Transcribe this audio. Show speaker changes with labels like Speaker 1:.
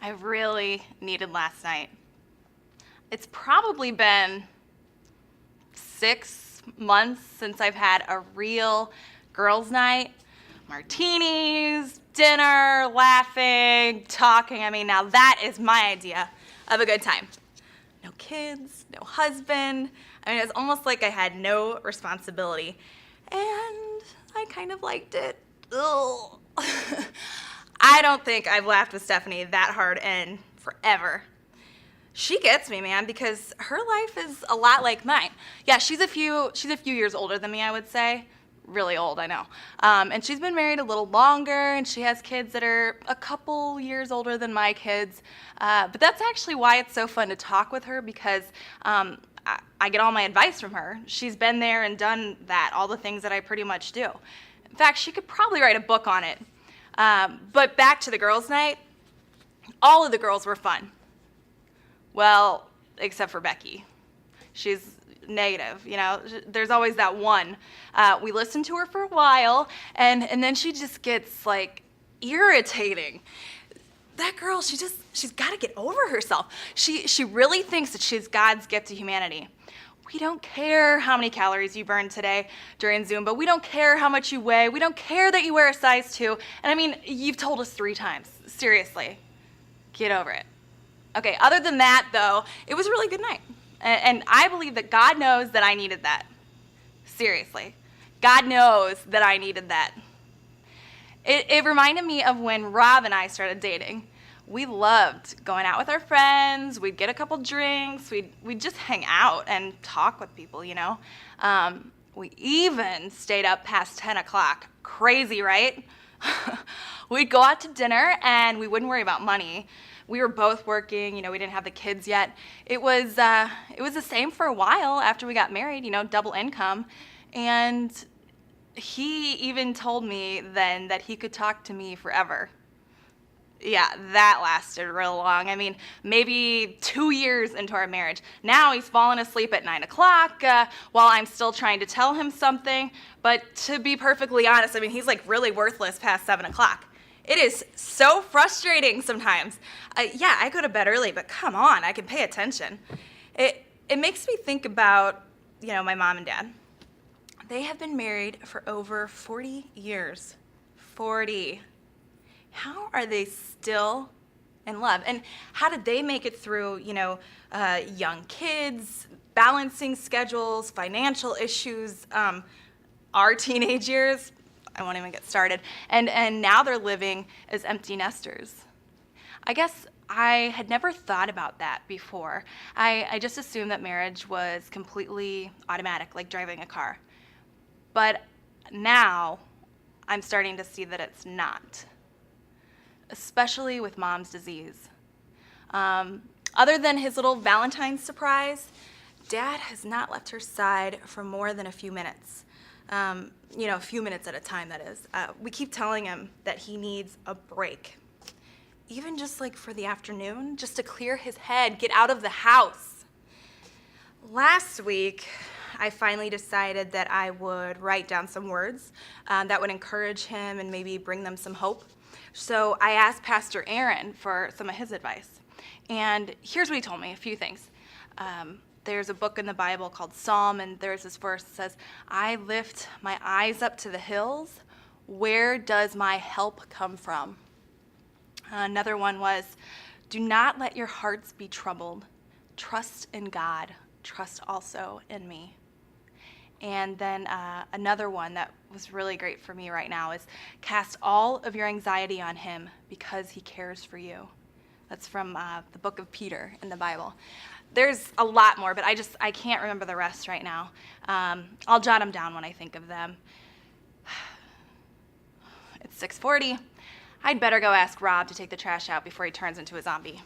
Speaker 1: I really needed last night. It's probably been 6 months since I've had a real girls' night. Martinis, dinner, laughing, talking. I mean, now that is my idea of a good time. No kids, no husband. I mean, it's almost like I had no responsibility. And I kind of liked it. Ugh. I don't think I've laughed with Stephanie that hard in forever. She gets me, man, because her life is a lot like mine. Yeah, she's a few years older than me, I would say. Really old, I know. And she's been married a little longer, and she has kids that are a couple years older than my kids. But that's actually why it's so fun to talk with her, because I get all my advice from her. She's been there and done that, all the things that I pretty much do. In fact, she could probably write a book on it. But back to the girls' night, all of the girls were fun. Well, except for Becky. She's negative, you know. There's always that one. We listen to her for a while, and then she just gets, like, irritating. That girl, she's got to get over herself. She really thinks that she's God's gift to humanity. We don't care how many calories you burned today during Zumba. We don't care how much you weigh. We don't care that you wear a size 2. And I mean, you've told us 3 times. Seriously, get over it. Okay, other than that, though, it was a really good night. And I believe that God knows that I needed that. Seriously. God knows that I needed that. It reminded me of when Rob and I started dating. We loved going out with our friends. We'd get a couple drinks. We'd just hang out and talk with people, you know. We even stayed up past 10 o'clock. Crazy, right? We'd go out to dinner, and we wouldn't worry about money. We were both working, you know, we didn't have the kids yet. It was the same for a while after we got married, you know, double income. And he even told me then that he could talk to me forever. Yeah, that lasted real long. I mean, maybe 2 years into our marriage. Now he's fallen asleep at 9 o'clock while I'm still trying to tell him something. But to be perfectly honest, I mean, he's like really worthless past 7 o'clock. It is so frustrating sometimes. Yeah, I go to bed early, but come on, I can pay attention. It makes me think about, you know, my mom and dad. They have been married for over 40 years. 40. How are they still in love? And how did they make it through, you know, young kids, balancing schedules, financial issues, our teenage years? I won't even get started. And now they're living as empty nesters. I guess I had never thought about that before. I just assumed that marriage was completely automatic, like driving a car. But now I'm starting to see that it's not, especially with Mom's disease. Other than his little Valentine's surprise, Dad has not left her side for more than a few minutes. You know, a few minutes at a time, that is. We keep telling him that he needs a break. Even just like for the afternoon, just to clear his head, get out of the house. Last week, I finally decided that I would write down some words that would encourage him and maybe bring them some hope. So I asked Pastor Aaron for some of his advice. And here's what he told me, a few things. There's a book in the Bible called Psalm, and there's this verse that says, I lift my eyes up to the hills. Where does my help come from? Another one was, do not let your hearts be troubled. Trust in God. Trust also in me. And then another one that was really great for me right now is, cast all of your anxiety on him because he cares for you. That's from the book of Peter in the Bible. There's a lot more, but I can't remember the rest right now. I'll jot them down when I think of them. It's 6:40. I'd better go ask Rob to take the trash out before he turns into a zombie.